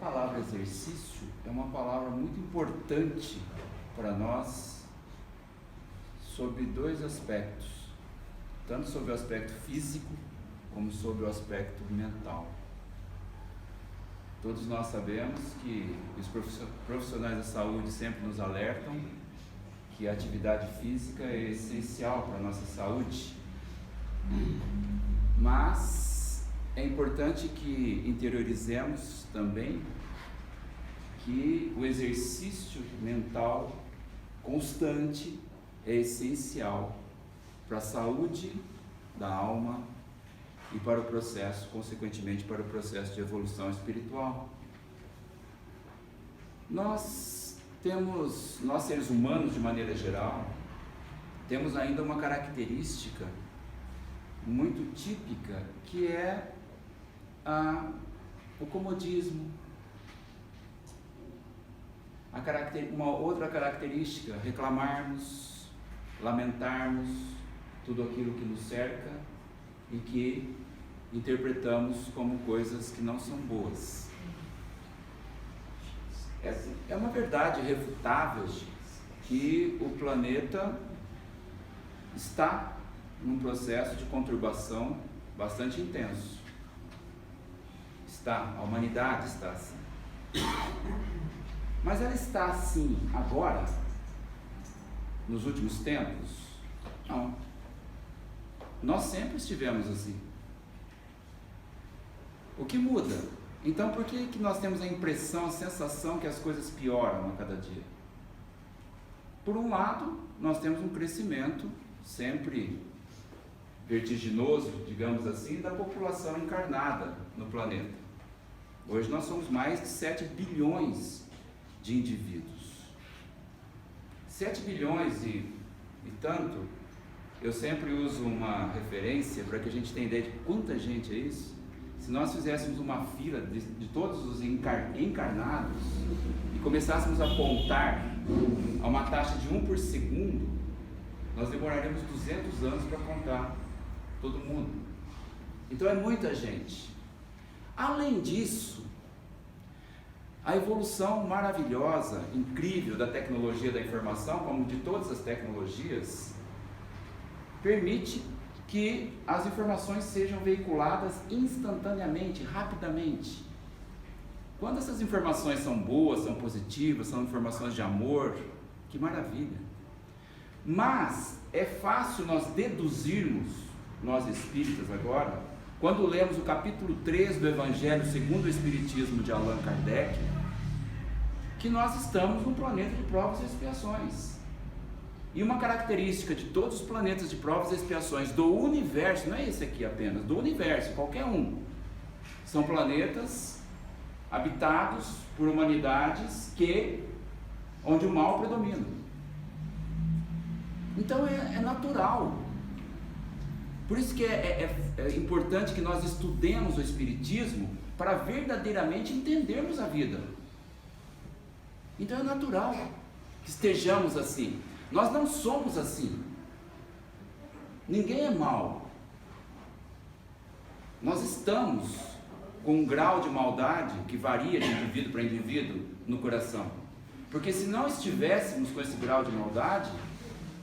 palavra exercício é uma palavra muito importante para nós sobre dois aspectos, tanto sobre o aspecto físico como sobre o aspecto mental. Todos nós sabemos que os profissionais da saúde sempre nos alertam que a atividade física é essencial para a nossa saúde, mas é importante que interiorizemos também que o exercício mental constante é essencial para a saúde da alma e para o processo, consequentemente, para o processo de evolução espiritual. Nós seres humanos, de maneira geral, temos ainda uma característica muito típica, que é o comodismo. Uma outra característica, reclamarmos, lamentarmos tudo aquilo que nos cerca e que interpretamos como coisas que não são boas. É uma verdade irrefutável que o planeta está num processo de conturbação bastante intenso. A humanidade está assim. Mas ela está assim agora, nos últimos tempos? Não. Nós sempre estivemos assim. O que muda? Então, por que nós temos a impressão, a sensação que as coisas pioram a cada dia? Por um lado, nós temos um crescimento sempre vertiginoso, digamos assim, da população encarnada no planeta. Hoje nós somos mais de 7 bilhões de indivíduos. 7 bilhões e tanto, eu sempre uso uma referência para que a gente tenha ideia de quanta gente é isso. Se nós fizéssemos uma fila de todos os encarnados e começássemos a contar a uma taxa de 1 por segundo, nós demoraríamos 200 anos para contar todo mundo. Então é muita gente. Além disso, a evolução maravilhosa, incrível da tecnologia da informação, como de todas as tecnologias, permite que as informações sejam veiculadas instantaneamente, rapidamente. Quando essas informações são boas, são positivas, são informações de amor, que maravilha. Mas é fácil nós deduzirmos, nós espíritas agora, quando lemos o capítulo 3 do Evangelho segundo o Espiritismo de Allan Kardec, que nós estamos num planeta de provas e expiações. E uma característica de todos os planetas de provas e expiações do universo, não é esse aqui apenas, do universo, qualquer um, são planetas habitados por humanidades onde o mal predomina. Então é natural. Por isso que é importante que nós estudemos o Espiritismo para verdadeiramente entendermos a vida. Então é natural que estejamos assim. Nós não somos assim. Ninguém é mau. Nós estamos com um grau de maldade que varia de indivíduo para indivíduo no coração. Porque se não estivéssemos com esse grau de maldade,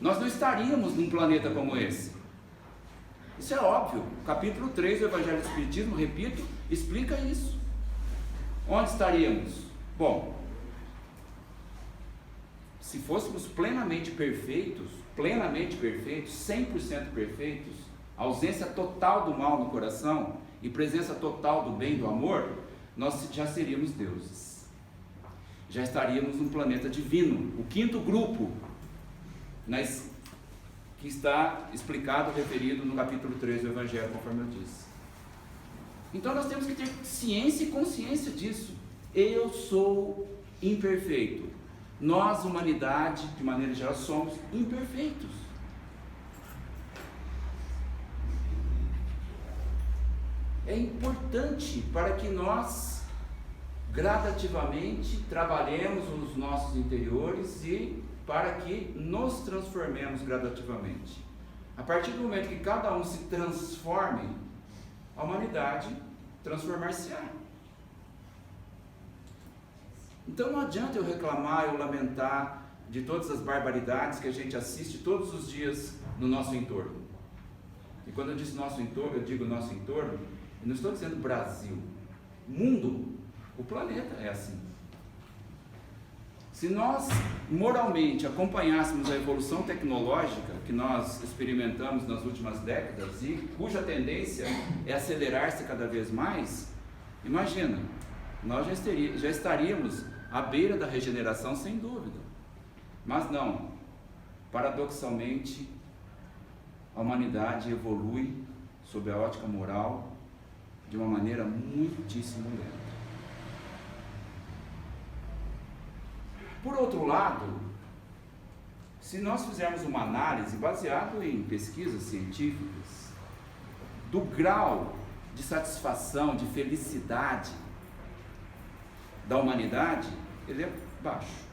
nós não estaríamos num planeta como esse. Isso é óbvio. O capítulo 3 do Evangelho do Espiritismo, repito, explica isso. Onde estaríamos? Bom, se fôssemos plenamente perfeitos, 100% perfeitos, ausência total do mal no coração e presença total do bem, do amor, nós já seríamos deuses. Já estaríamos num planeta divino, o quinto grupo, que está explicado, referido no capítulo 3 do Evangelho, conforme eu disse. Então nós temos que ter ciência e consciência disso. Eu sou imperfeito. Nós, humanidade, de maneira geral, somos imperfeitos. É importante para que nós gradativamente trabalhemos nos nossos interiores e para que nos transformemos gradativamente. A partir do momento que cada um se transforme, a humanidade transformar-se-á. Então não adianta eu reclamar, eu lamentar de todas as barbaridades que a gente assiste todos os dias no nosso entorno. E quando eu digo nosso entorno, eu não estou dizendo Brasil. Mundo, o planeta é assim. Se nós moralmente acompanhássemos a evolução tecnológica que nós experimentamos nas últimas décadas e cuja tendência é acelerar-se cada vez mais, imagina, nós já estaríamos à beira da regeneração sem dúvida. Mas não, paradoxalmente, a humanidade evolui sob a ótica moral de uma maneira muitíssimo lenta. Por outro lado, se nós fizermos uma análise baseada em pesquisas científicas do grau de satisfação, de felicidade da humanidade, ele é baixo.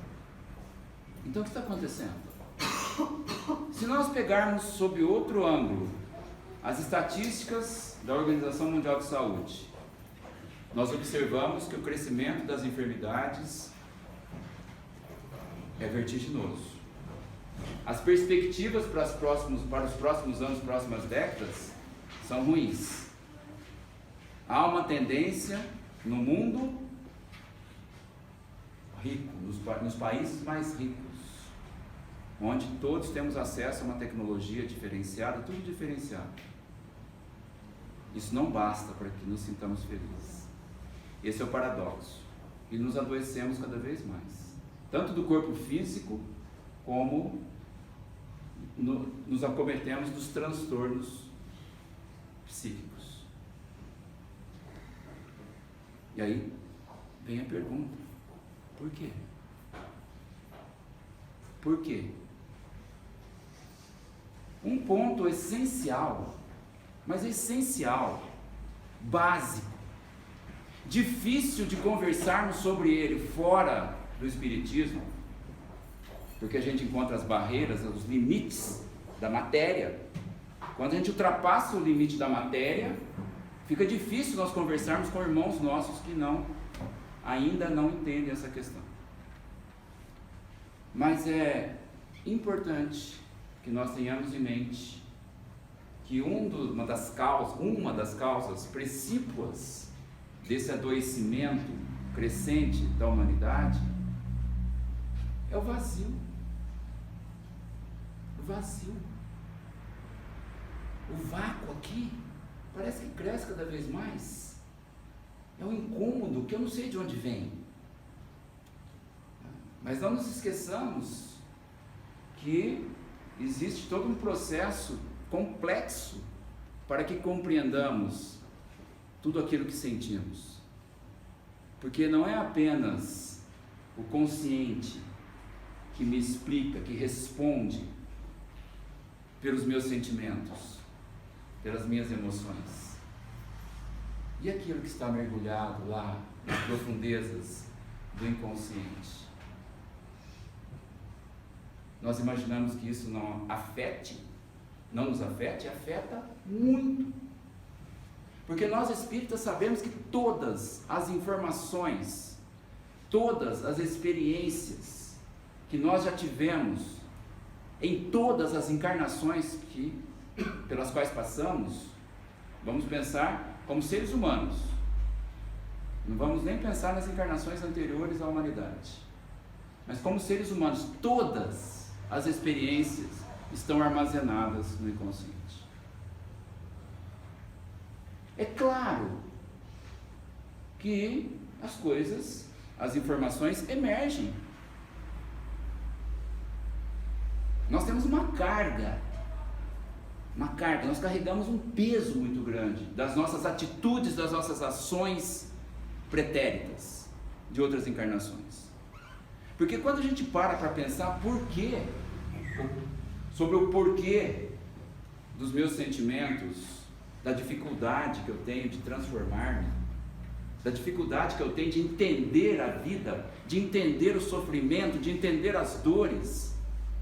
Então o que está acontecendo? Se nós pegarmos sob outro ângulo as estatísticas da Organização Mundial de Saúde, nós observamos que o crescimento das enfermidades é vertiginoso. As perspectivas para os próximos anos, próximas décadas, são ruins. Há uma tendência no mundo rico, nos países mais ricos, onde todos temos acesso a uma tecnologia diferenciada, tudo diferenciado. Isso não basta para que nos sintamos felizes. Esse é o paradoxo. E nos adoecemos cada vez mais, tanto do corpo físico, como nos acometemos dos transtornos psíquicos. E aí vem a pergunta: por quê? Por quê? Um ponto essencial, mas essencial, básico, difícil de conversarmos sobre ele fora do Espiritismo, porque a gente encontra as barreiras, os limites da matéria. Quando a gente ultrapassa o limite da matéria, fica difícil nós conversarmos com irmãos nossos que ainda não entendem essa questão. Mas é importante que nós tenhamos em mente que uma das causas precípuas desse adoecimento crescente da humanidade é o vazio. O vazio. O vácuo aqui parece que cresce cada vez mais. É um incômodo que eu não sei de onde vem. Mas não nos esqueçamos que existe todo um processo complexo para que compreendamos tudo aquilo que sentimos. Porque não é apenas o consciente que me explica, que responde pelos meus sentimentos, pelas minhas emoções. E aquilo que está mergulhado lá nas profundezas do inconsciente? Nós imaginamos que isso não nos afete, afeta muito. Porque nós espíritas sabemos que todas as informações, todas as experiências que nós já tivemos em todas as encarnações pelas quais passamos, vamos pensar como seres humanos. Não vamos nem pensar nas encarnações anteriores à humanidade. Mas como seres humanos, todas as experiências estão armazenadas no inconsciente. É claro que as informações emergem. Nós temos uma carga, nós carregamos um peso muito grande das nossas atitudes, das nossas ações pretéritas de outras encarnações. Porque quando a gente para pensar sobre o porquê dos meus sentimentos, da dificuldade que eu tenho de transformar-me, da dificuldade que eu tenho de entender a vida, de entender o sofrimento, de entender as dores,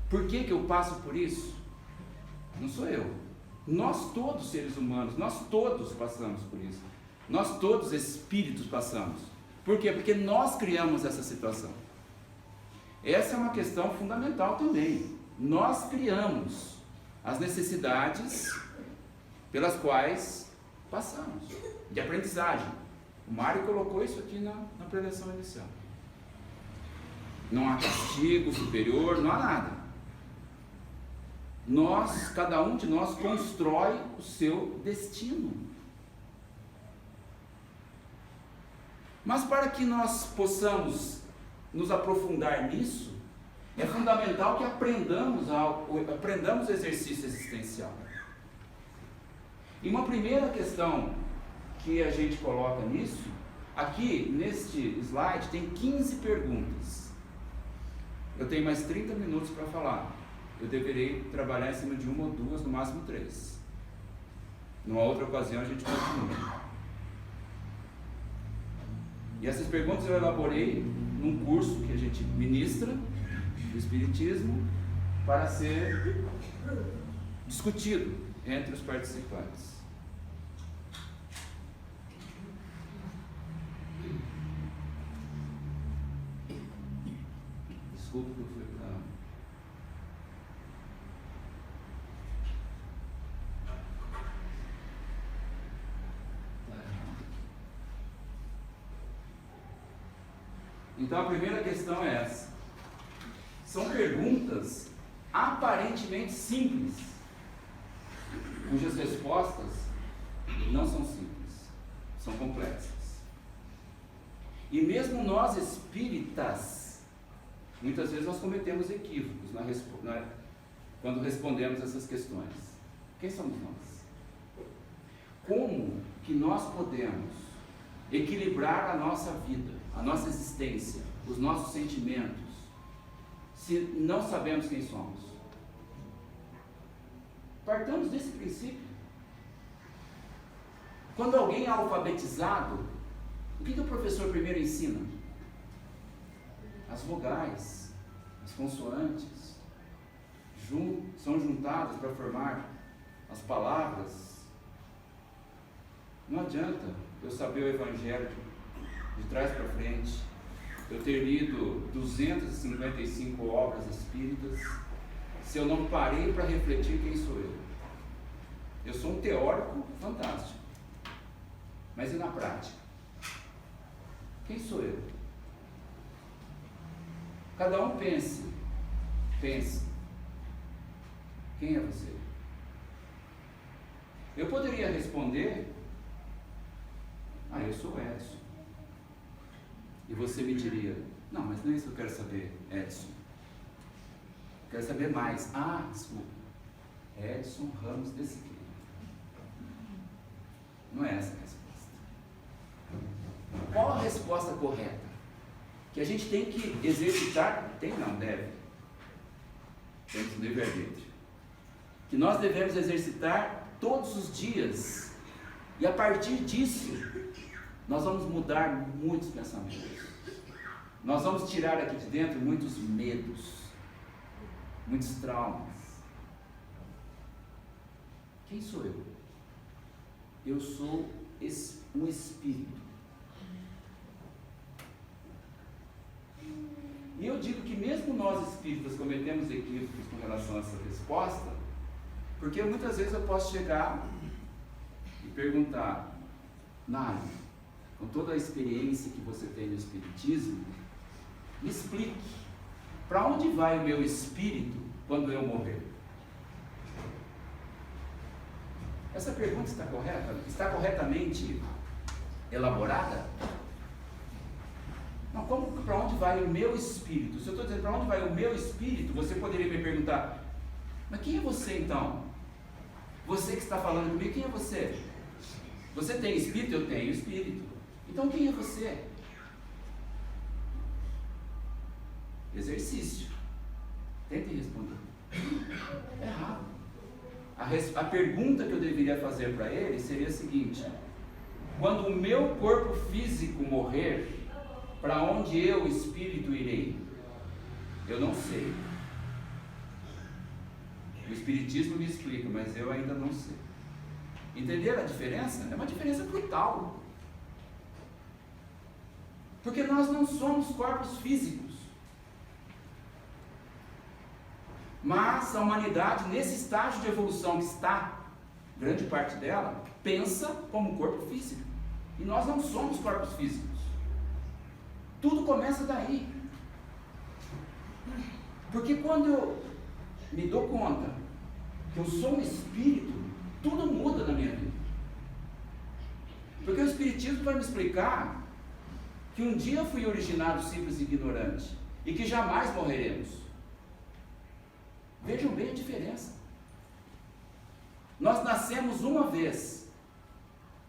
por que eu passo por isso? Não sou eu. Nós todos seres humanos, nós todos passamos por isso. Nós todos espíritos passamos. Por quê? Porque nós criamos essa situação. Essa é uma questão fundamental também. Nós criamos as necessidades pelas quais passamos, de aprendizagem. O Mário colocou isso aqui na preleção inicial. Não há castigo superior, não há nada. Cada um de nós constrói o seu destino. Mas para que nós possamos nos aprofundar nisso, é fundamental que aprendamos o exercício existencial. E uma primeira questão que a gente coloca nisso, aqui neste slide tem 15 perguntas. Eu tenho mais 30 minutos para falar. Eu deverei trabalhar em cima de uma ou duas, no máximo 3. Numa outra ocasião a gente continua. E essas perguntas eu elaborei num curso que a gente ministra do Espiritismo para ser discutido entre os participantes. Desculpa que eu fui para... Então a primeira questão é essa. São perguntas aparentemente simples, cujas respostas não são simples, são complexas. E mesmo nós espíritas, muitas vezes nós cometemos equívocos quando respondemos essas questões. Quem somos nós? Como que nós podemos equilibrar a nossa vida, a nossa existência, os nossos sentimentos, se não sabemos quem somos? Partamos desse princípio. Quando alguém é alfabetizado, o que o professor primeiro ensina? As vogais, as consoantes, são juntadas para formar as palavras. Não adianta eu saber o Evangelho de trás para frente, eu ter lido 255 obras espíritas, se eu não parei para refletir quem sou eu. Eu sou um teórico fantástico, mas e na prática? Quem sou eu? Cada um pense. Quem é você? Eu poderia responder: eu sou Edson. E você me diria: não, mas não é isso que eu quero saber, Edson. Eu quero saber mais. Desculpa. Edson Ramos de Siqueira. Não é essa a resposta. Qual a resposta correta? Que a gente tem que exercitar, deve. Temos o livre-arbítrio. Que nós devemos exercitar todos os dias. E a partir disso, nós vamos mudar muitos pensamentos. Nós vamos tirar aqui de dentro muitos medos, muitos traumas. Quem sou eu? Eu sou um espírito. E eu digo que mesmo nós espíritas cometemos equívocos com relação a essa resposta, porque muitas vezes eu posso chegar e perguntar: Nário, com toda a experiência que você tem no Espiritismo, me explique, para onde vai o meu espírito quando eu morrer? Essa pergunta está correta? Está corretamente elaborada? Não, para onde vai o meu espírito? Se eu estou dizendo para onde vai o meu espírito, você poderia me perguntar: mas quem é você então? Você que está falando comigo, quem é você? Você tem espírito? Eu tenho espírito. Então quem é você? Exercício. Tentem responder. É errado. A pergunta que eu deveria fazer para ele seria a seguinte: quando o meu corpo físico morrer, para onde eu, espírito, irei? Eu não sei. O Espiritismo me explica, mas eu ainda não sei. Entenderam a diferença? É uma diferença brutal. Porque nós não somos corpos físicos. Mas a humanidade, nesse estágio de evolução que está, grande parte dela, pensa como corpo físico. E nós não somos corpos físicos. Tudo começa daí. Porque quando eu me dou conta que eu sou um espírito, tudo muda na minha vida. Porque o Espiritismo vai me explicar que um dia eu fui originado simples e ignorante e que jamais morreremos. Vejam bem a diferença. Nós nascemos uma vez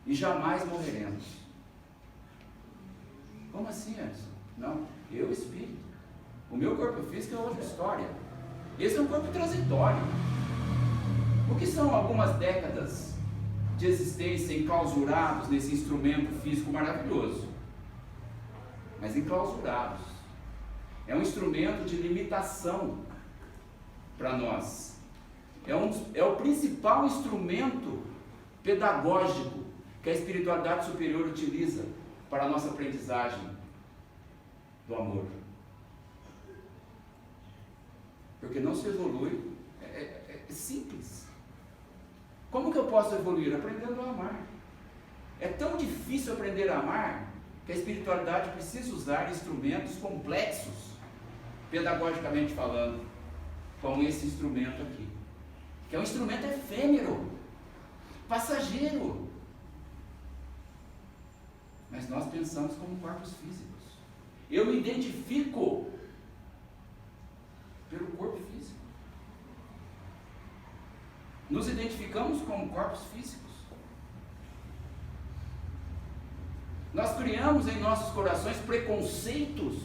e jamais morreremos. Como assim, Edson? Não, eu espírito. O meu corpo físico é outra história. Esse é um corpo transitório. O que são algumas décadas de existência enclausurados nesse instrumento físico maravilhoso? Mas enclausurados. É um instrumento de limitação para nós. É o principal instrumento pedagógico que a espiritualidade superior utiliza para a nossa aprendizagem do amor. Porque não se evolui, é simples. Como que eu posso evoluir? Aprendendo a amar. É tão difícil aprender a amar que a espiritualidade precisa usar instrumentos complexos, pedagogicamente falando, como esse instrumento aqui, que é um instrumento efêmero, passageiro. Mas nós pensamos como corpos físicos. Eu me identifico pelo corpo físico. Nos identificamos como corpos físicos. Nós criamos em nossos corações preconceitos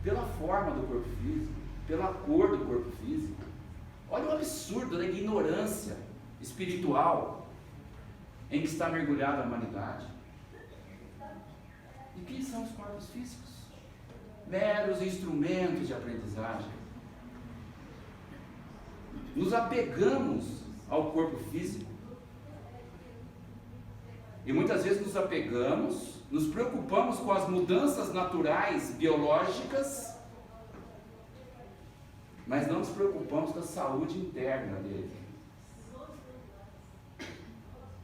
pela forma do corpo físico, pela cor do corpo físico. Olha o absurdo da ignorância espiritual em que está mergulhada a humanidade. E quem são os corpos físicos? Meros instrumentos de aprendizagem. Nos apegamos ao corpo físico. E muitas vezes nos apegamos, nos preocupamos com as mudanças naturais, biológicas, mas não nos preocupamos com a saúde interna dele.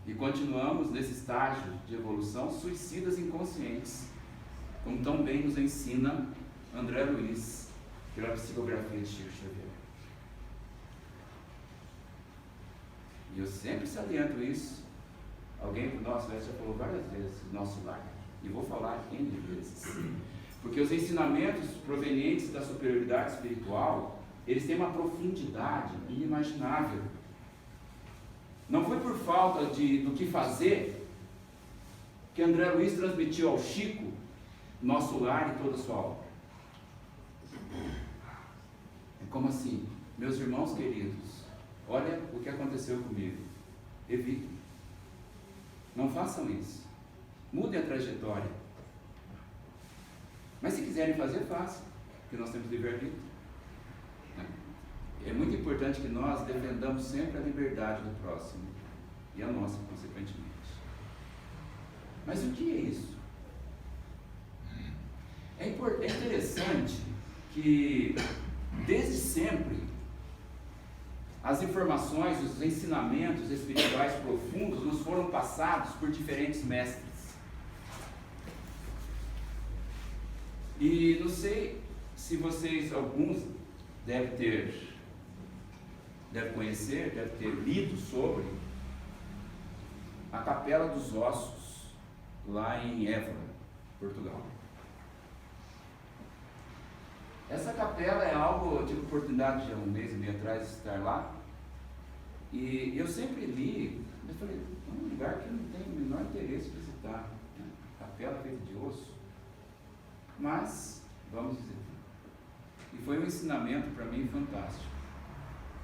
E continuamos nesse estágio de evolução suicidas inconscientes, como tão bem nos ensina André Luiz pela psicografia de Chico Xavier. E eu sempre saliento isso. Alguém do nosso já falou várias vezes do nosso lar, e vou falar N vezes. Porque os ensinamentos provenientes da superioridade espiritual, eles têm uma profundidade inimaginável. Não foi por falta do que fazer que André Luiz transmitiu ao Chico nosso lar e toda a sua obra. É como assim, meus irmãos queridos, olha o que aconteceu comigo. Evitem. Não façam isso. Mudem a trajetória. Mas se quiserem fazer, façam, porque nós temos livre-arbítrio. É muito importante que nós defendamos sempre a liberdade do próximo e a nossa, consequentemente. Mas o que é isso? É interessante que, desde sempre, as informações, os ensinamentos espirituais profundos nos foram passados por diferentes mestres. E não sei se vocês, alguns, devem conhecer, devem ter lido sobre a Capela dos Ossos, lá em Évora, Portugal. Essa capela é algo, eu tive oportunidade de um mês e meio atrás de estar lá, e eu sempre li, eu falei, é um lugar que eu não tenho o menor interesse em visitar, né? Capela feita de osso, mas vamos visitar. E foi um ensinamento para mim fantástico,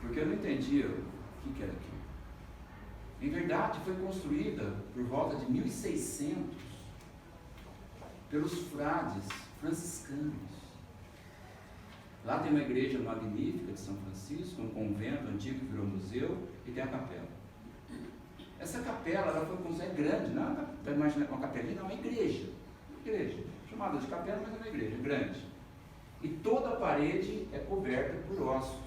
porque eu não entendia o que era aquilo. Em verdade, foi construída por volta de 1600 pelos frades franciscanos. Lá tem uma igreja magnífica de São Francisco, um convento antigo que virou museu, e tem a capela. Essa capela, ela foi construída grande, não é uma capelinha, não, é uma igreja. igreja, chamada de capela, mas é uma igreja grande. E toda a parede é coberta por ossos.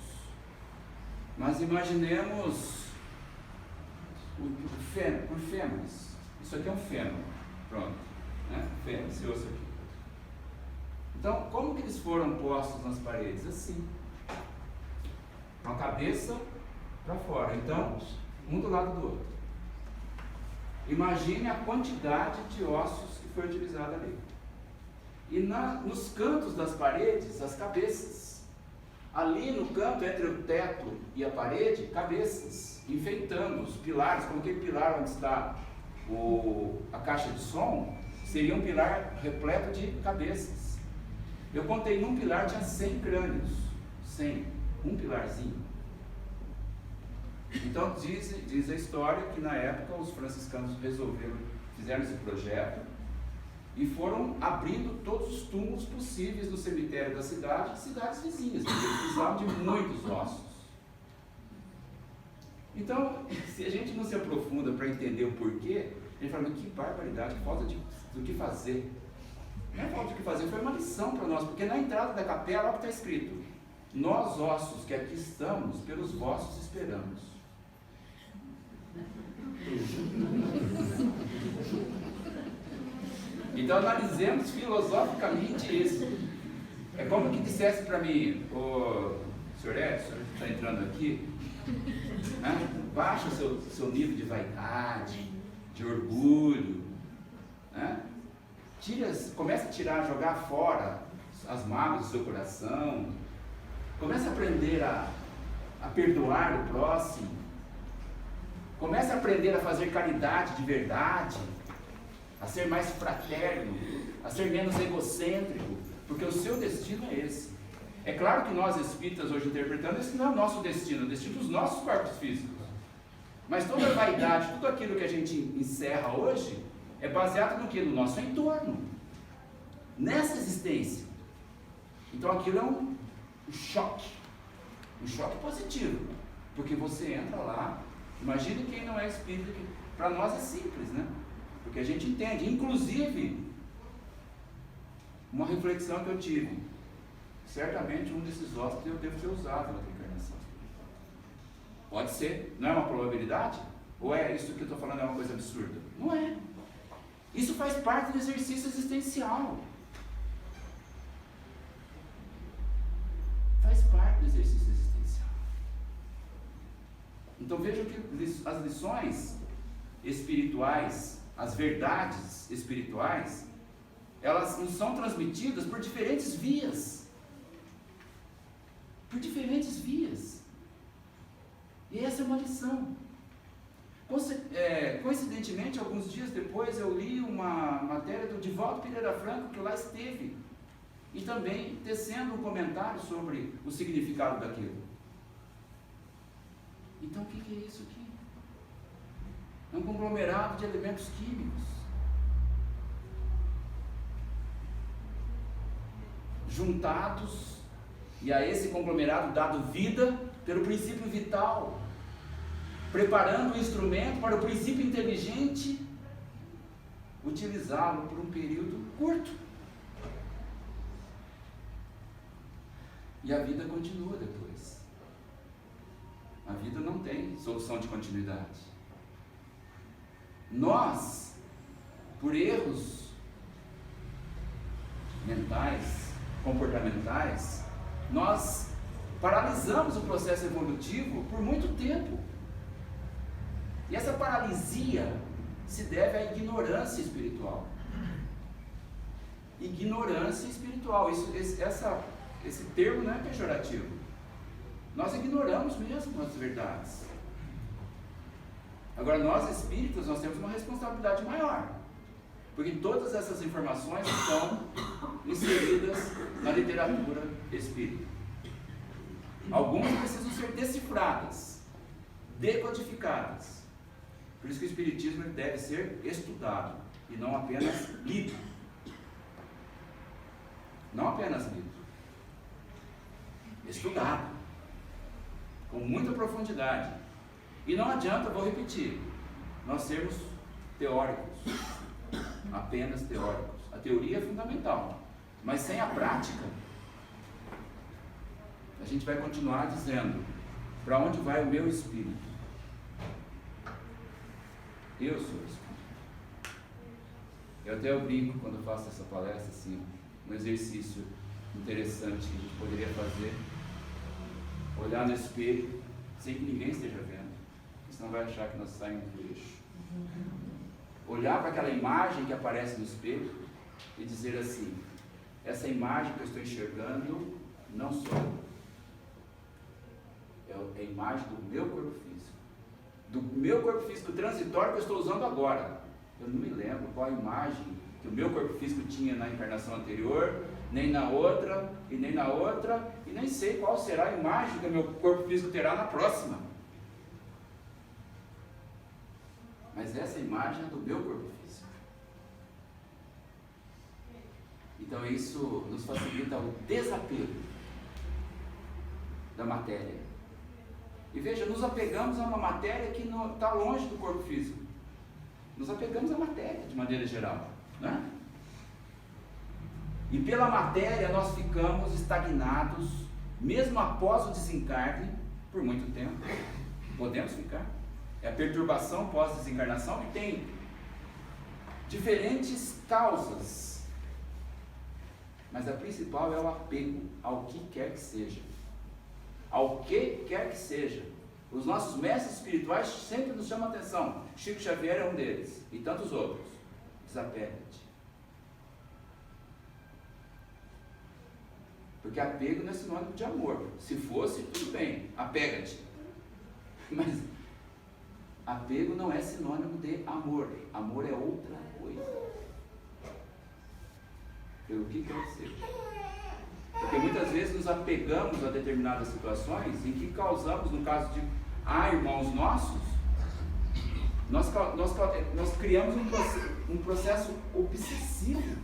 Mas imaginemos por fêmures. Isso aqui é um fêmur. Pronto. Né? Fêmur, esse osso aqui. Então, como que eles foram postos nas paredes? Assim. Com a cabeça para fora. Então, um do lado do outro. Imagine a quantidade de ossos que foi utilizada ali. E nos cantos das paredes, as cabeças. Ali no canto, entre o teto e a parede, cabeças, enfeitando os pilares, como aquele pilar onde está a caixa de som, seria um pilar repleto de cabeças. Eu contei, num pilar tinha 100 crânios. 100. Um pilarzinho. Então diz a história que na época os franciscanos fizeram esse projeto e foram abrindo todos os túmulos possíveis no cemitério da cidade e cidades vizinhas, porque eles precisavam de muitos ossos. Então, se a gente não se aprofunda para entender o porquê, a gente fala, que barbaridade, falta do que fazer. Não é falta do que fazer, foi uma lição para nós, porque na entrada da capela, olha o que está escrito: nós ossos que aqui estamos, pelos vossos esperamos. Então analisemos filosoficamente isso. É como que dissesse para mim, o senhor Edson, está entrando aqui, né? Baixa o seu nível de vaidade, de orgulho, né? Começa a tirar, jogar fora as mágoas do seu coração, começa a aprender a perdoar o próximo, começa a aprender a fazer caridade de verdade, a ser mais fraterno, a ser menos egocêntrico, porque o seu destino é esse. É claro que nós espíritas hoje interpretando, esse não é o nosso destino, é o destino dos nossos corpos físicos. Mas toda a vaidade, tudo aquilo que a gente encerra hoje, é baseado no que? No nosso entorno, nessa existência. Então aquilo é um choque positivo, porque você entra lá. Imagine quem não é espírita, para nós é simples, né? Porque a gente entende. Inclusive, uma reflexão que eu tive, certamente um desses ossos eu devo ter usado na encarnação. Pode ser, não é uma probabilidade? Ou é isso que eu estou falando é uma coisa absurda? Não é. Isso faz parte do exercício existencial. Faz parte do exercício existencial. Então vejam que as lições espirituais, as verdades espirituais, elas nos são transmitidas por diferentes vias. Por diferentes vias. E essa é uma lição. Coincidentemente, alguns dias depois, eu li uma matéria do Divaldo Pereira Franco, que lá esteve, e também tecendo um comentário sobre o significado daquilo. Então o que é isso aqui? É um conglomerado de elementos químicos, juntados, e a esse conglomerado dado vida pelo princípio vital, preparando o instrumento para o princípio inteligente utilizá-lo por um período curto. E a vida continua depois. A vida não tem solução de continuidade. Nós, por erros mentais, comportamentais, nós paralisamos o processo evolutivo por muito tempo. E essa paralisia se deve à ignorância espiritual. Ignorância espiritual. Esse termo não é pejorativo. Nós ignoramos mesmo as verdades. Agora, nós espíritas, nós temos uma responsabilidade maior. Porque todas essas informações estão inseridas na literatura espírita. Algumas precisam ser decifradas, decodificadas. Por isso que o espiritismo deve ser estudado e não apenas lido. Não apenas lido. Estudado. Com muita profundidade. E não adianta, vou repetir, nós sermos teóricos. Apenas teóricos. A teoria é fundamental, mas sem a prática, a gente vai continuar dizendo: para onde vai o meu espírito? Eu sou o espírito. Eu brinco quando faço essa palestra, assim, um exercício interessante que a gente poderia fazer: olhar no espelho sem que ninguém esteja vendo, senão vai achar que nós saímos do eixo. Olhar para aquela imagem que aparece no espelho e dizer assim: essa imagem que eu estou enxergando não sou eu, é a imagem do meu corpo físico, do meu corpo físico transitório que eu estou usando agora. Eu não me lembro qual a imagem que o meu corpo físico tinha na encarnação anterior, nem na outra, e nem na outra, e nem sei qual será a imagem que o meu corpo físico terá na próxima. Mas essa imagem é do meu corpo físico. Então isso nos facilita o desapego da matéria. E veja, nos apegamos a uma matéria que está longe do corpo físico. Nos apegamos à matéria, de maneira geral, né? E pela matéria nós ficamos estagnados, mesmo após o desencarne, por muito tempo. Podemos ficar. É a perturbação pós-desencarnação que tem diferentes causas, mas a principal é o apego ao que quer que seja. Ao que quer que seja. Os nossos mestres espirituais sempre nos chamam a atenção. Chico Xavier é um deles, e tantos outros. Desapega-te. Porque apego não é sinônimo de amor. Se fosse, tudo bem, apega-te. Mas apego não é sinônimo de amor. Amor é outra coisa. Pelo que quer que seja. Porque muitas vezes nos apegamos a determinadas situações em que causamos, no caso de irmãos nossos, nós criamos um processo obsessivo.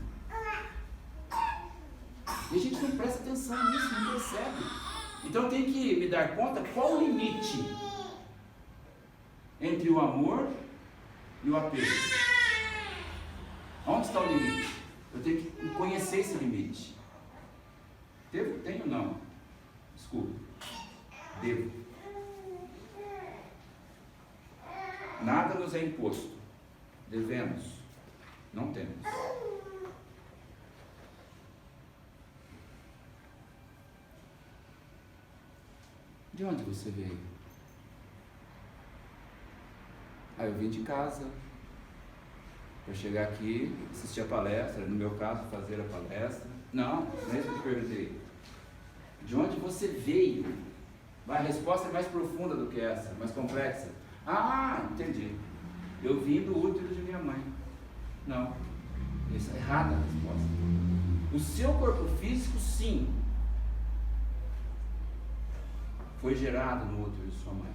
E a gente não presta atenção nisso, não percebe. Então tem que me dar conta qual o limite entre o amor e o apego. Onde está o limite? Eu tenho que conhecer esse limite. Tenho ou não? Desculpa. Devo. Nada nos é imposto. Devemos. Não temos. De onde você veio? Eu vim de casa para chegar aqui, assistir a palestra, no meu caso, fazer a palestra. Não é isso que eu te perguntei. De onde você veio? A resposta é mais profunda do que essa, mais complexa. Entendi. Eu vim do útero de minha mãe. Não, isso é errada a resposta. O seu corpo físico, sim, foi gerado no útero de sua mãe.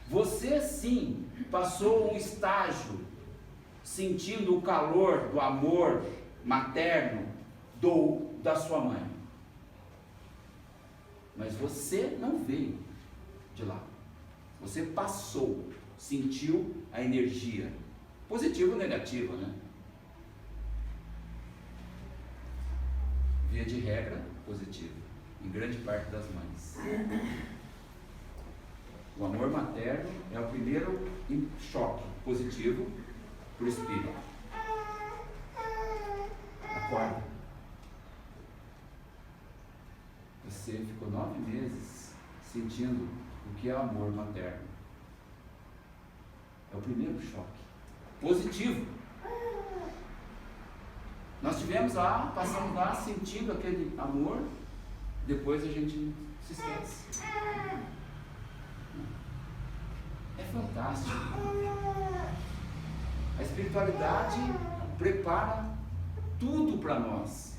Você, sim, passou um estágio sentindo o calor do amor materno da sua mãe. Mas você não veio de lá. Você passou, sentiu a energia, positiva ou negativa, né? Via de regra, positiva, em grande parte das mães. O amor materno é o primeiro choque positivo para o espírito. Acorda. Você ficou 9 meses sentindo o que é o amor materno. É o primeiro choque positivo. Nós passamos lá sentindo aquele amor, depois a gente se esquece. É fantástico. A espiritualidade prepara tudo para nós.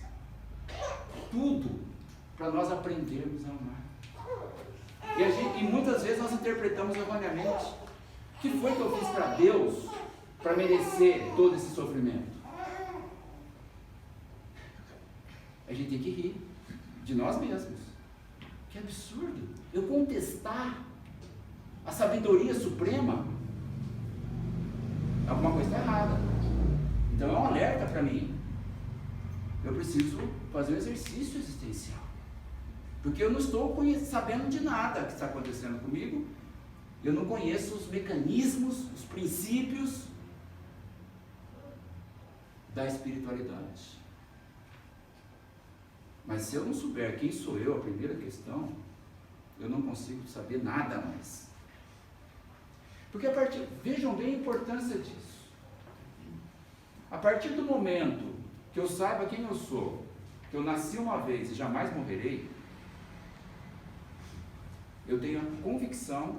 Tudo para nós aprendermos a amar. E muitas vezes nós interpretamos erroneamente. O que foi que eu fiz para Deus para merecer todo esse sofrimento? A gente tem que rir de nós mesmos. Que absurdo! Eu contestar a sabedoria suprema, alguma coisa está errada. Então é um alerta para mim. eu preciso fazer um exercício existencial. Porque eu não estou sabendo de nada que está acontecendo comigo, eu não conheço os mecanismos, os princípios da espiritualidade. Mas se eu não souber quem sou eu, a primeira questão, eu não consigo saber nada mais. Porque vejam bem a importância disso. A partir do momento que eu saiba quem eu sou, que eu nasci uma vez e jamais morrerei, eu tenho a convicção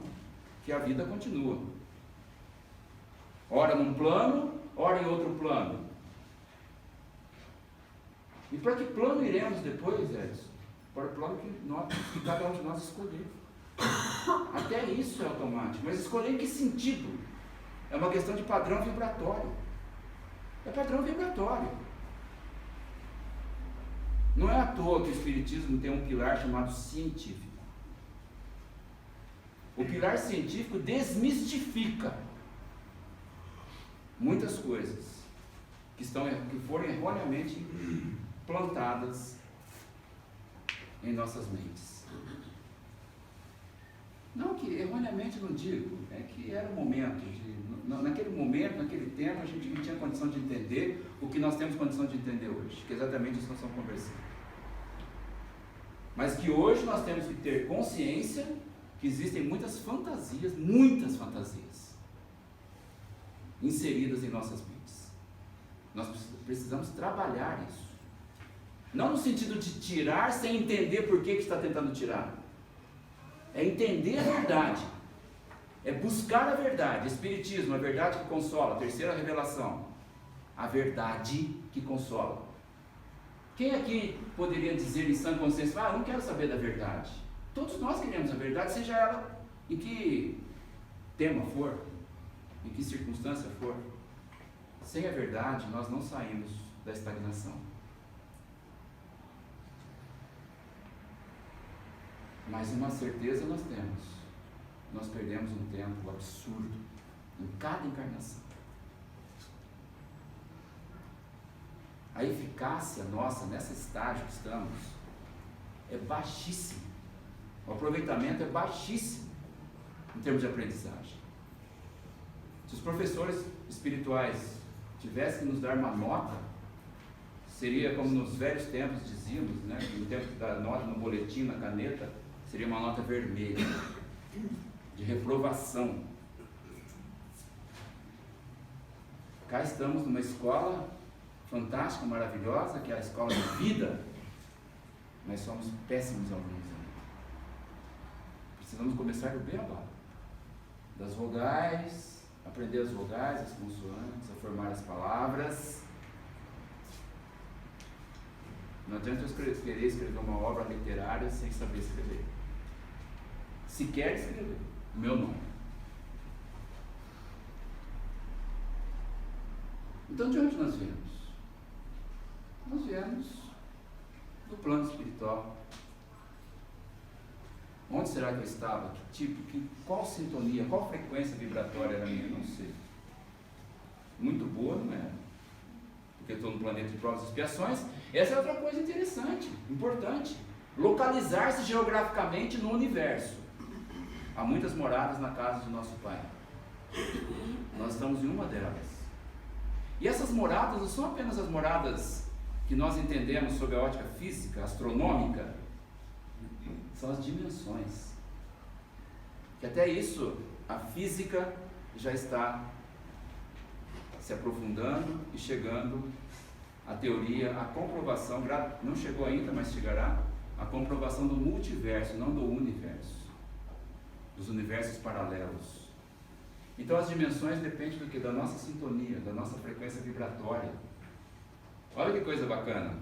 que a vida continua. Ora num plano, ora em outro plano. E para que plano iremos depois, Edson? Para o plano que cada um de nós escolher. Até isso é automático. Mas escolher em que sentido? É uma questão de padrão vibratório. É padrão vibratório. Não é à toa que o Espiritismo tem um pilar chamado científico. O pilar científico desmistifica muitas coisas que foram erroneamente plantadas em nossas mentes. Não que erroneamente não digo, é que era o momento, naquele momento, naquele tempo, a gente não tinha condição de entender o que nós temos condição de entender hoje, que é exatamente isso que nós estamos conversando. Mas que hoje nós temos que ter consciência que existem muitas fantasias inseridas em nossas mentes. Nós precisamos trabalhar isso. Não no sentido de tirar sem entender por que está tentando tirar. É entender a verdade. É buscar a verdade. Espiritismo, a verdade que consola. Terceira revelação. A verdade que consola. Quem aqui poderia dizer em sã consciência, eu não quero saber da verdade? Todos nós queremos a verdade, seja ela em que tema for, em que circunstância for. Sem a verdade, nós não saímos da estagnação. Mas uma certeza nós temos. Nós perdemos um tempo absurdo em cada encarnação. A eficácia nossa nesse estágio que estamos é baixíssima. O aproveitamento é baixíssimo em termos de aprendizagem. Se os professores espirituais tivessem que nos dar uma nota, seria como nos velhos tempos dizíamos, né? No tempo da nota no boletim, na caneta, seria uma nota vermelha, de reprovação. Cá estamos numa escola fantástica, maravilhosa, que é a escola de vida, mas somos péssimos alunos. Precisamos começar do beabá, das vogais, aprender as vogais, as consoantes, a formar as palavras. Não adianta eu querer escrever uma obra literária sem saber escrever. Se quer escrever, o meu nome. Então, de onde nós viemos? Nós viemos do plano espiritual. Onde será que eu estava? Qual sintonia, qual frequência vibratória era minha? Não sei. Muito boa, não era? Porque eu estou no planeta de provas e expiações. Essa é outra coisa interessante, importante. Localizar-se geograficamente no universo. Há muitas moradas na casa de nosso Pai. Nós estamos em uma delas. E essas moradas não são apenas as moradas que nós entendemos sob a ótica física, astronômica. São as dimensões. Que até isso, a física já está se aprofundando e chegando à teoria, à comprovação, não chegou ainda, mas chegará, a comprovação do multiverso, não do universo. Dos universos paralelos. Então as dimensões dependem do que? Da nossa sintonia, da nossa frequência vibratória. Olha que coisa bacana.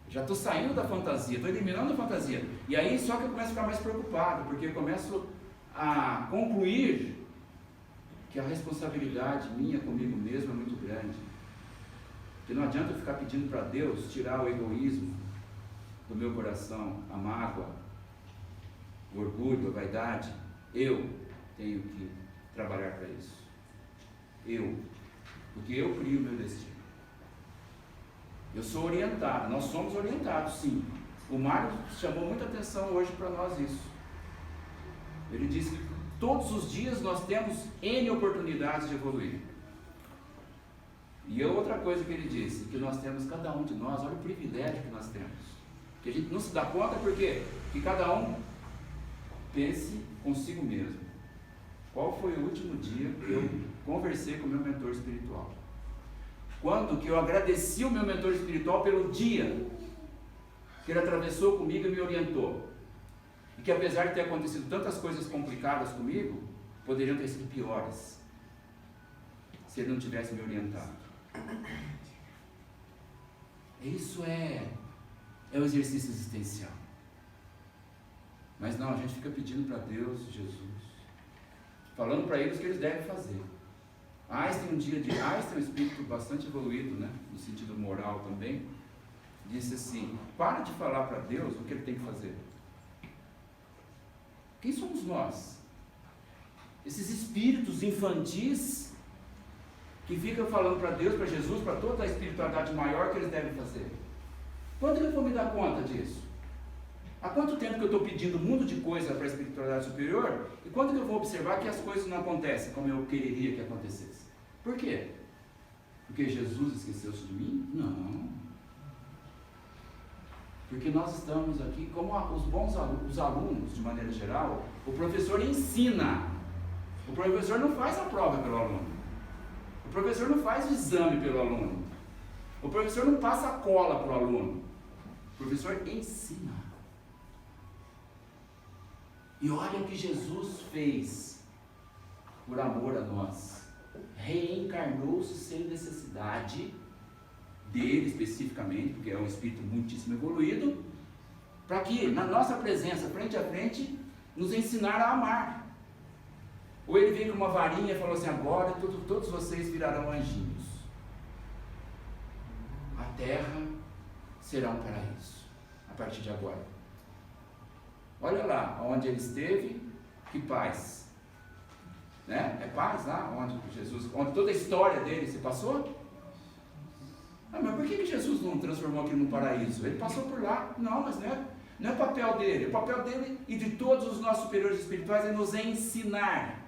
Já estou saindo da fantasia, estou eliminando a fantasia. E aí só que eu começo a ficar mais preocupado, porque eu começo a concluir que a responsabilidade minha comigo mesmo é muito grande. Que não adianta eu ficar pedindo para Deus tirar o egoísmo do meu coração, a mágoa, o orgulho, a vaidade. Eu tenho que trabalhar para isso. Porque eu crio o meu destino. Eu sou orientado, nós somos orientados, sim. O Mário chamou muita atenção hoje para nós isso. Ele disse que todos os dias nós temos N oportunidades de evoluir. E outra coisa que ele disse, que nós temos, cada um de nós, olha o privilégio que nós temos. Que a gente não se dá conta porque que cada um pense consigo mesmo. Qual foi o último dia que eu conversei com o meu mentor espiritual? Quando que eu agradeci o meu mentor espiritual pelo dia que ele atravessou comigo e me orientou. E que apesar de ter acontecido tantas coisas complicadas comigo, poderiam ter sido piores se ele não tivesse me orientado. Isso é o exercício existencial. Mas não, a gente fica pedindo para Deus, Jesus, falando para eles o que eles devem fazer. Einstein, um espírito bastante evoluído, né, no sentido moral também, disse assim: para de falar para Deus o que ele tem que fazer. Quem somos nós? Esses espíritos infantis que ficam falando para Deus, para Jesus, para toda a espiritualidade maior que eles devem fazer. Quando que eu vou me dar conta disso? Há quanto tempo que eu estou pedindo um mundo de coisa para a espiritualidade superior, e quando que eu vou observar que as coisas não acontecem como eu quereria que acontecesse? Por quê? Porque Jesus esqueceu-se de mim? Não. Porque nós estamos aqui como os bons alunos, os alunos de maneira geral, o professor ensina. O professor não faz a prova pelo aluno. O professor não faz o exame pelo aluno. O professor não passa a cola para o aluno. O professor ensina. E olha o que Jesus fez por amor a nós. Reencarnou-se sem necessidade dele especificamente, porque é um espírito muitíssimo evoluído, para que na nossa presença, frente a frente, nos ensinar a amar. Ou ele veio com uma varinha e falou assim: agora todos vocês virarão anjinhos. A terra será um paraíso a partir de agora. Olha lá, onde ele esteve, que paz, né? É paz lá, onde toda a história dele se passou. Mas por que Jesus não transformou aquilo num paraíso? Ele passou por lá. Não, mas não é o papel dele. O papel dele e de todos os nossos superiores espirituais é nos ensinar.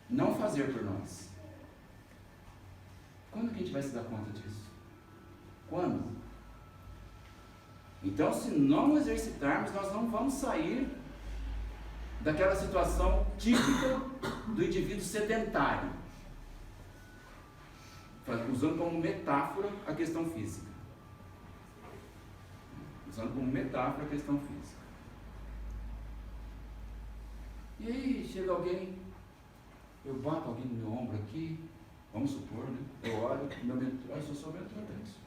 Não fazer por nós. Quando que a gente vai se dar conta disso? Quando? Então, se não exercitarmos, nós não vamos sair daquela situação típica do indivíduo sedentário, usando como metáfora a questão física. Usando como metáfora a questão física. E aí, chega alguém, eu bato alguém no meu ombro aqui, vamos supor, né? Eu olho, meu mentor, eu sou mentor, é isso.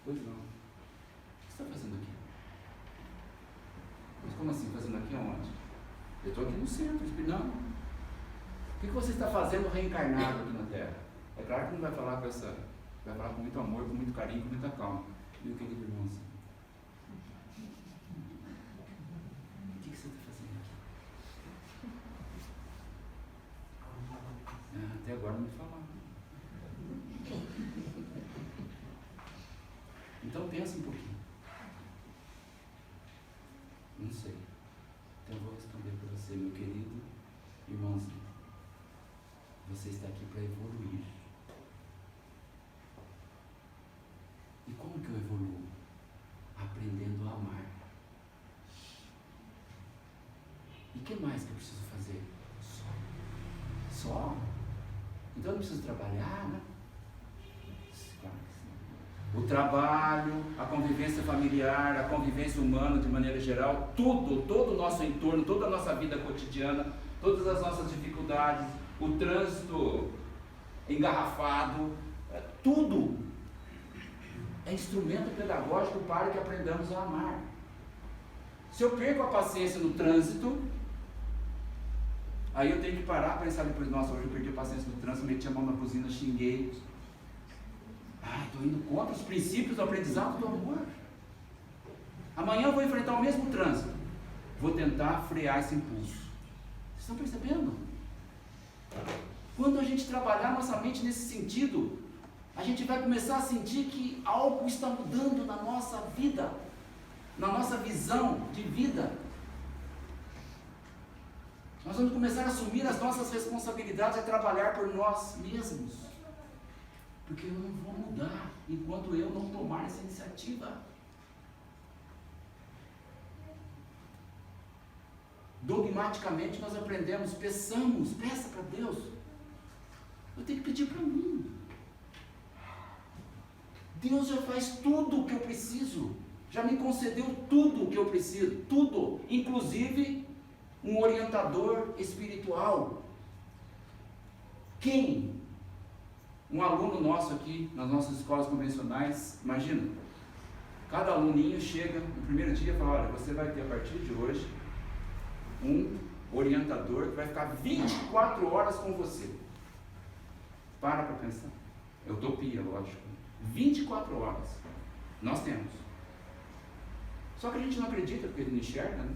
Pois não. O que você está fazendo aqui? Mas como assim, fazendo aqui aonde? Eu estou aqui no centro, não. O que você está fazendo reencarnado aqui na Terra? É claro que não vai falar vai falar com muito amor, com muito carinho, com muita calma. Meu querido irmãozinho, o que você está fazendo aqui? Até agora não me falaram. Então pensa um pouquinho. Não sei. Então eu vou responder para você, meu querido irmãozinho. Você está aqui para evoluir. E como que eu evoluo? Aprendendo a amar. E o que mais que eu preciso fazer? Só? Então eu não preciso trabalhar, né? Claro que sim. O trabalho, a convivência familiar, a convivência humana de maneira geral, todo o nosso entorno, toda a nossa vida cotidiana, todas as nossas dificuldades, o trânsito engarrafado, tudo é instrumento pedagógico para que aprendamos a amar. Se eu perco a paciência no trânsito, aí eu tenho que parar para pensar depois: nossa, hoje eu perdi a paciência no trânsito, meti a mão na buzina, xinguei. Estou indo contra os princípios do aprendizado do amor. Amanhã eu vou enfrentar o mesmo trânsito, vou tentar frear esse impulso. Vocês estão percebendo? Quando a gente trabalhar nossa mente nesse sentido, a gente vai começar a sentir que algo está mudando na nossa vida, na nossa visão de vida. Nós vamos começar a assumir as nossas responsabilidades, a trabalhar por nós mesmos. Porque eu não vou mudar enquanto eu não tomar essa iniciativa. Dogmaticamente nós aprendemos, peça para Deus. Eu tenho que pedir para mim. Deus já faz tudo o que eu preciso. Já me concedeu tudo o que eu preciso. Tudo. Inclusive um orientador espiritual. Quem? Um aluno nosso aqui, nas nossas escolas convencionais, imagina, cada aluninho chega no primeiro dia e fala, olha, você vai ter a partir de hoje um orientador que vai ficar 24 horas com você. Para pensar. É utopia, lógico. 24 horas. Nós temos. Só que a gente não acredita porque ele não enxerga, né?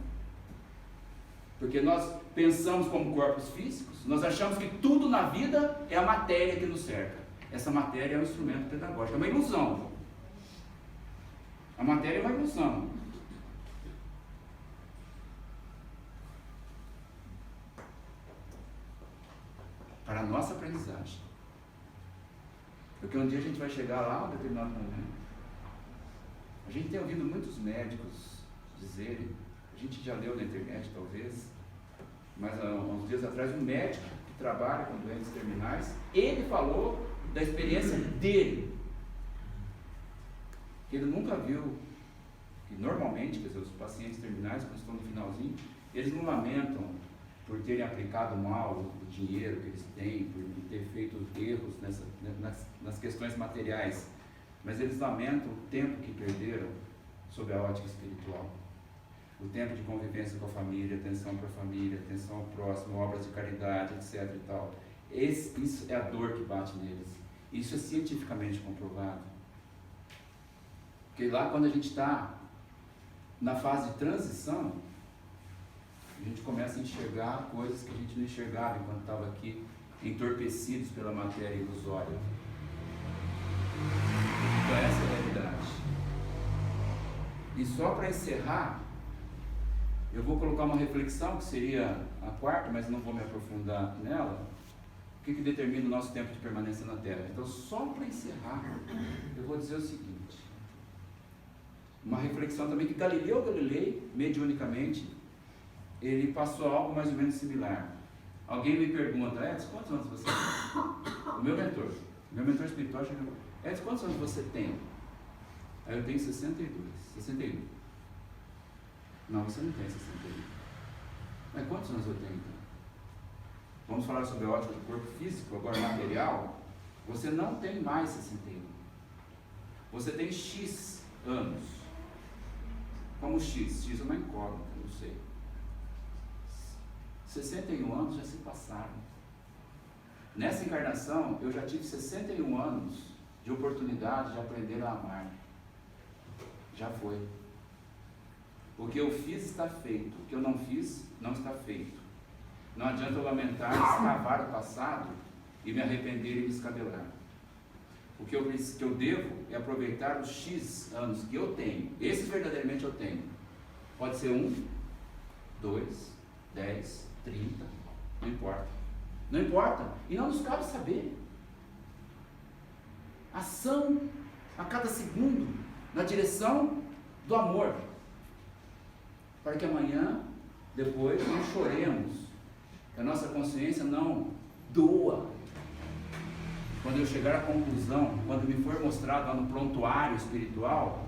Porque nós pensamos como corpos físicos, nós achamos que tudo na vida é a matéria que nos cerca. Essa matéria é um instrumento pedagógico, é uma ilusão. A matéria é uma ilusão. Para a nossa aprendizagem. Porque um dia a gente vai chegar lá, a um determinado momento. A gente tem ouvido muitos médicos dizerem, a gente já leu na internet talvez, mas há uns dias atrás um médico que trabalha com doentes terminais, ele falou da experiência dele. Que ele nunca viu, que normalmente, quer dizer, os pacientes terminais, quando estão no finalzinho, eles não lamentam por terem aplicado mal o dinheiro que eles têm, por ter feito erros nas questões materiais, mas eles lamentam o tempo que perderam sob a ótica espiritual. O tempo de convivência com a família, atenção para a família, atenção ao próximo, obras de caridade, etc. e tal. Isso é a dor que bate neles. Isso é cientificamente comprovado. Porque lá, quando a gente está na fase de transição, a gente começa a enxergar coisas que a gente não enxergava enquanto estava aqui, entorpecidos pela matéria ilusória. Então essa é a realidade. E só para encerrar, eu vou colocar uma reflexão, que seria a quarta, mas não vou me aprofundar nela. O que determina o nosso tempo de permanência na Terra? Então, só para encerrar, eu vou dizer o seguinte. Uma reflexão também que Galileu Galilei, mediunicamente, ele passou algo mais ou menos similar. Alguém me pergunta, Edson, quantos anos você tem? O meu mentor espiritual chegou, Edson, quantos anos você tem? Aí eu tenho 61. Não, você não tem 61. Mas quantos anos eu tenho então? Vamos falar sobre a ótica do corpo físico, agora material. Você não tem mais 61. Você tem X anos. Como X? X é uma incógnita, não sei. 61 anos já se passaram. Nessa encarnação, eu já tive 61 anos de oportunidade de aprender a amar. Já foi. O que eu fiz está feito. O que eu não fiz, não está feito. Não adianta eu lamentar, escavar o passado e me arrepender e me escabelar. O que eu devo é aproveitar os X anos que eu tenho. Esses verdadeiramente eu tenho. Pode ser 1, 2, 10, 30, não importa. Não importa. E não nos cabe saber. Ação a cada segundo na direção do amor. Para que amanhã, depois, não choremos. Que a nossa consciência não doa. Quando eu chegar à conclusão, quando me for mostrado lá no prontuário espiritual,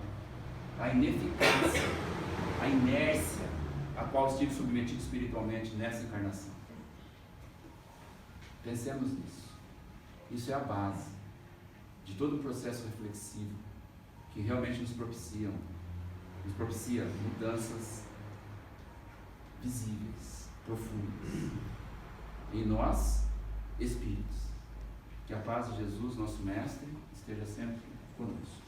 a ineficácia, a inércia a qual estive submetido espiritualmente nessa encarnação. Pensemos nisso. Isso é a base de todo o processo reflexivo que realmente nos propicia mudanças visíveis, profundas. Em nós, espíritos. Que a paz de Jesus, nosso Mestre, esteja sempre conosco.